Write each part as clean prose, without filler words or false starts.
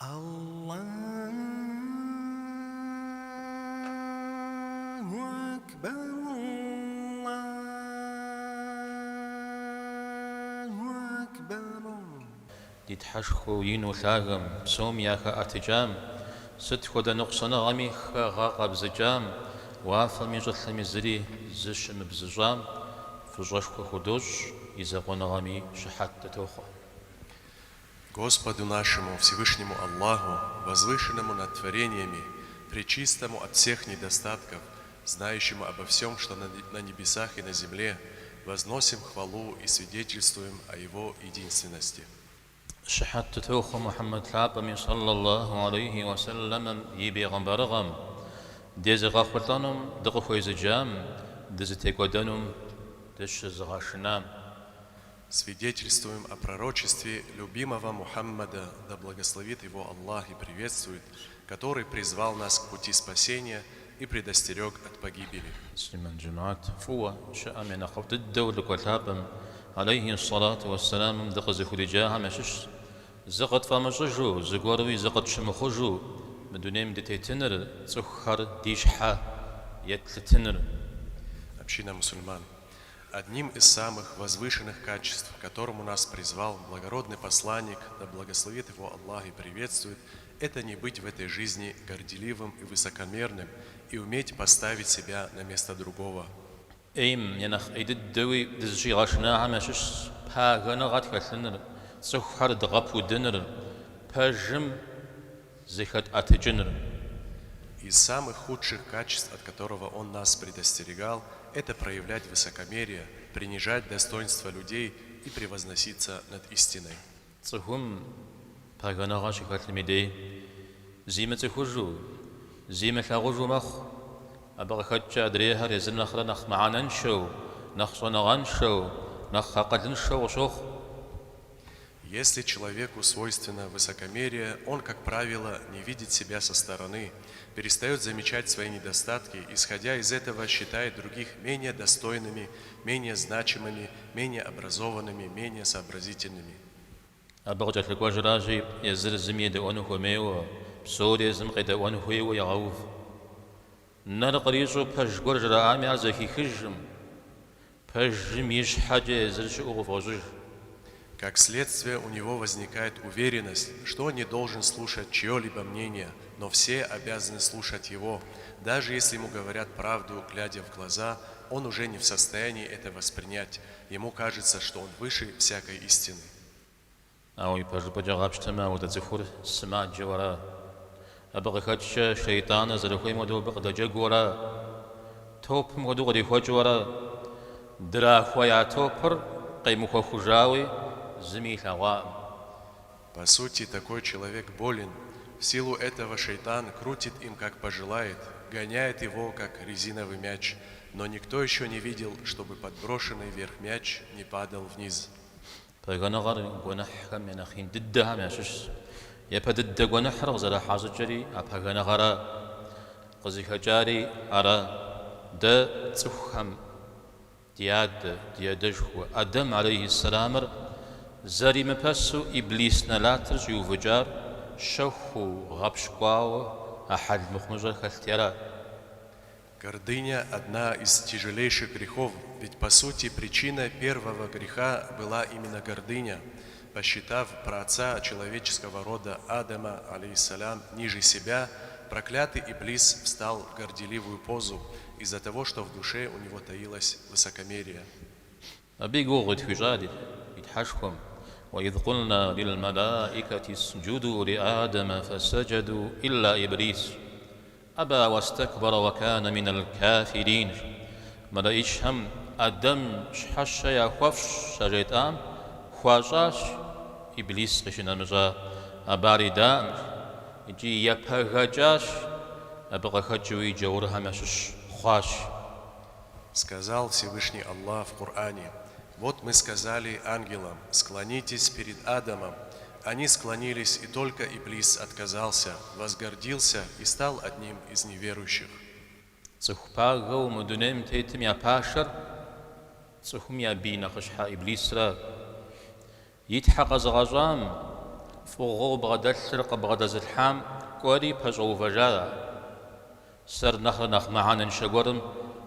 الله أكبر الله أكبر. ديتحشخو ينو ثاغم بسوم ياخا أتجام ست خدا نقصنا غمي غاقا بزجام وافل ميجل مزري زش مبزجام فجاشخو خدوش يزاقونا غمي شحات تتوخو. Господу нашему, Всевышнему Аллаху, возвышенному над творениями, пречистому от всех недостатков, знающему обо всем, что на небесах и на земле, возносим хвалу и свидетельствуем о Его единственности. شحات تتوخو محمد ثابمي صلى الله عليه وسلم يبي غمبرغم ديز غاخوتانم دغخو يزجام ديز تيكودانم دش زغاشنام. Свидетельствуем о пророчестве любимого Мухаммада, да благословит его Аллах и приветствует, который призвал нас к пути спасения и предостерег от погибели. سليمان جماعات فوا شأمنا خفت الدول كتابم عليه الصلاة والسلام دقز خديجاها مشش زقت فمشجو زقوروي زقت شمخجو مدونيم دتيتنر سخر ديشحا يتلتنر. Община мусульман. Одним из самых возвышенных качеств, к которому нас призвал благородный посланник, да благословит его Аллах и приветствует, это не быть в этой жизни горделивым и высокомерным и уметь поставить себя на место другого. ايم ينخ ايد دوي دزجي غاشناها ماشش با غنا غات كثنر سخر دغبو دنر باجم زخت اتجنر. Из самых худших качеств, от которого он нас предостерегал, это проявлять высокомерие, принижать достоинство людей и превозноситься над истиной. صهم با غنا غاش كثميدي زيمه تخجو زيمه خاغجو مخ أبغى خدشة أدريها رزن نخلا نخ معنا نشو نخ صنغان شو نخ قدن شو شوخ. Если человеку свойственно высокомерие, он, как правило, не видит себя со стороны, перестает замечать свои недостатки, исходя из этого считает других менее достойными, менее значимыми, менее образованными, менее сообразительными. أبغى جاتلك وجراجي يزر زمية دوانو خميو بسوري زم قيد دوانو خيو يغوف نار قريشو بج قرجرا عامي عزكي خجم بجم يش حاجة يزرش أغف غجر. Как следствие, у него возникает уверенность, что он не должен слушать чье-либо мнение, но все обязаны слушать его. Даже если ему говорят правду, глядя в глаза, он уже не в состоянии это воспринять. Ему кажется, что он выше всякой истины. أو يبرج بجغاب شتما وتزفور سماع جورا أبغى خدشة شيطان زرخوي مدو بقدا جغورا توب مدو غدي خجورا درا خويا توبر قيمو خجاوي زمي ثوام. По сути, такой человек болен. В силу этого шайтан крутит им, как пожелает, гоняет его, как резиновый мяч, но никто еще не видел, чтобы подброшенный вверх мяч не падал вниз. فغنغر ونحكم من أخين ضدها ماشش يبدد ونحرق زرا حاجري أبغنغر قزي خجاري أرى د تخم ديادجو آدم عليه السلام زري مبسو إبليس نلاتر يوفجار شوخو غبشقاو أحد مخمجر خلتيرا. Гордыня – одна из тяжелейших грехов, ведь по сути причина первого греха была именно гордыня. Посчитав праотца человеческого рода Адама, алейхиссалям, ниже себя, проклятый Иблис встал в горделивую позу из-за того, что в душе у него таилось высокомерие. وإذ قلنا للملائكة اسجدوا لآدم فسجدوا إلا إبليس أبى واستكبر وكان من الكافرين. ملائش هم آدم شحش يا خوفش شجيتام خواجاش إبليس قشنا مجا أباري دام يجي يبهجاش أبغى خجوي جورها مشش خواش. Сказал Всевышний Аллах в Коране: вот мы сказали ангелам, склонитесь перед Адамом. Они склонились, и только Иблис отказался, возгордился и стал одним из неверующих. صخباغو مدنم تيتم يا باشر صخم يا بينا خشحا إبليس را يتحق زغزام فوغو بغدلر قبغدز الحام كوري بجو فجاء سر نخ معانا نشغورم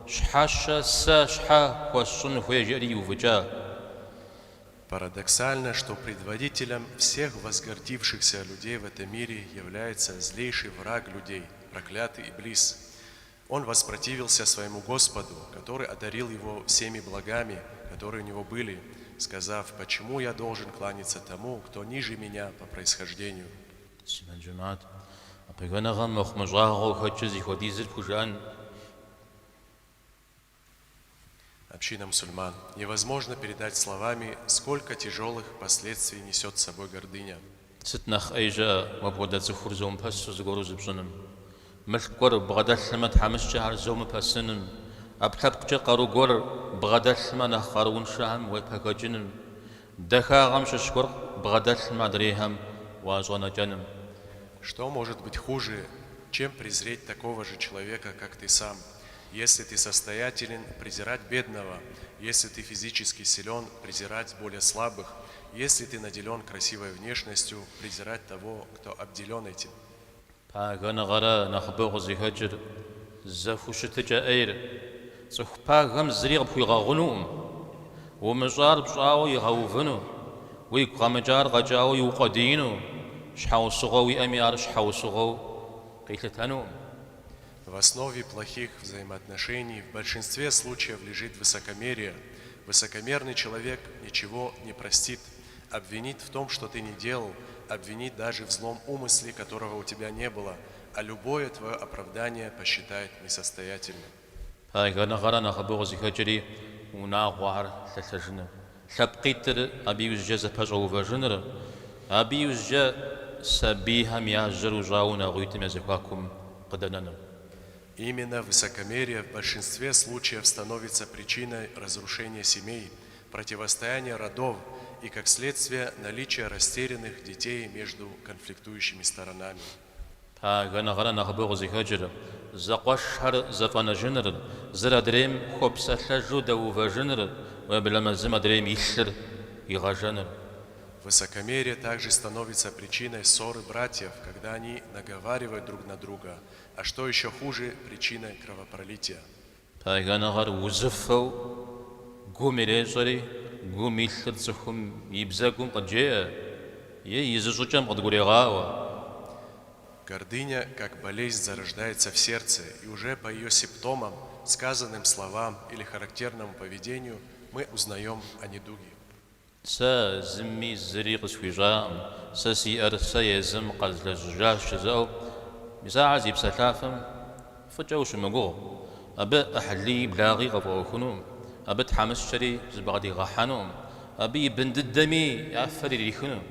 شحاشا سا شحا وشن فيجري وفجاء. Парадоксально, что предводителем всех возгордившихся людей в этом мире является злейший враг людей, проклятый Иблис. Он воспротивился своему Господу, который одарил его всеми благами, которые у него были, сказав: «Почему я должен кланяться тому, кто ниже меня по происхождению?» Община мусульман, невозможно передать словами, сколько тяжелых последствий несет с собой гордыня. ستنخ أيجا وبغدا تفور زوم بس زغورو زبسنم ملكور بغدا لما تحمس شهر زوم بسنم أبتبق جقرو غور بغدا لما نخارون شهم وبكجنم دخا غمش شكر بغدا لما دريهم وزونا جنم. Что может быть хуже, чем презреть такого же человека, как ты сам? Если ты состоятелен, презирать бедного; если ты физически силен, презирать более слабых; если ты наделен красивой внешностью, презирать того, кто обделен этим. В основе плохих взаимоотношений в большинстве случаев лежит высокомерие. Высокомерный человек ничего не простит, обвинит в том, что ты не делал, обвинит даже в злом умысле, которого у тебя не было, а любое твое оправдание посчитает несостоятельным. Именно высокомерие в большинстве случаев становится причиной разрушения семей, противостояния родов и, как следствие, наличия растерянных детей между конфликтующими сторонами. Высокомерие также становится причиной ссоры братьев, когда они наговаривают друг на друга, а что еще хуже, причиной кровопролития. Гордыня, как болезнь, зарождается в сердце, и уже по ее симптомам, сказанным словам или характерному поведению мы узнаем о недуге. سا زمي زريق سويجام ساسي أرسا يزم قزل زجاج شزاو مساعة زيب سلافم فجاوش مقو أبا أحلي بلاغي غفو خنوم أبا تحمس شري زبغدي غحانوم أبي بند الدمي يعفري ليخنوم.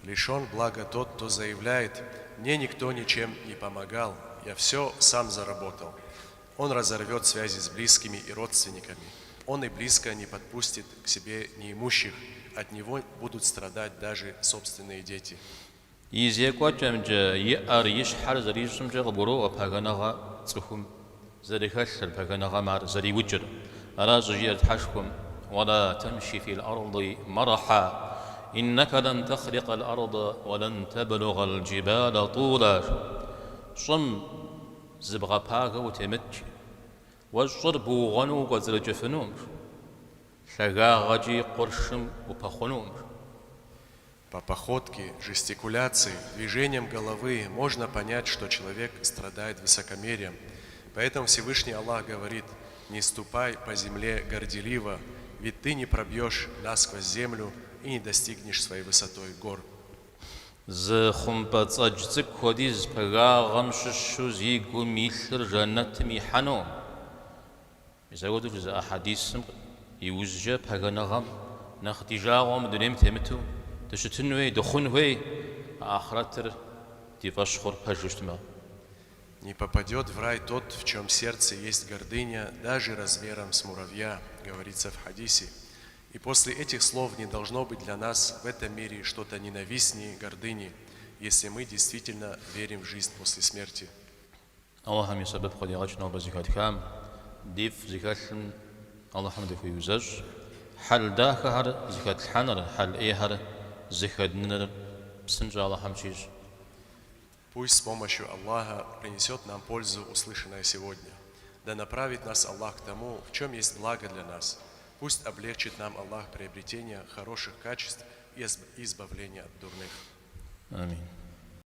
Лишен блага тот, кто заявляет: «Мне никто ничем не помогал, я все сам заработал». Он разорвет связи с близкими и родственниками. Он и близко не подпустит к себе неимущих, от него будут страдать даже собственные дети. ولا تمشي في الأرض مرحا إنك لن تخرق الأرض ولن تبلغ الجبال طولا. صم زبغا باغا وتمتش والشرب غنو وزرج فنوم شغاغجي قرشم وبخنوم. По походке, жестикуляции, движением головы можно понять, что человек страдает высокомерием. Поэтому Всевышний Аллах говорит: «Не ступай по земле горделиво, ведь ты не пробьешь насквозь землю и не достигнешь своей высотой гор». Не попадет в рай тот, в чем сердце есть гордыня, даже размером с муравья, говорится в хадисе. И после этих слов не должно быть для нас в этом мире что-то ненавистнее гордыни, если мы действительно верим в жизнь после смерти. اللهم يسبب خليقتنا وبزكاة كام ديف زكاة الله حمد في يوزج حل داك هر زكاة الحنر حل إيه هر زكاة نر псынщӀэ Аллахьэм чищ. Пусть с помощью Аллаха принесет нам пользу, услышанное сегодня. Да направит нас Аллах к тому, в чем есть благо для нас. Пусть облегчит нам Аллах приобретение хороших качеств и избавление от дурных. Аминь.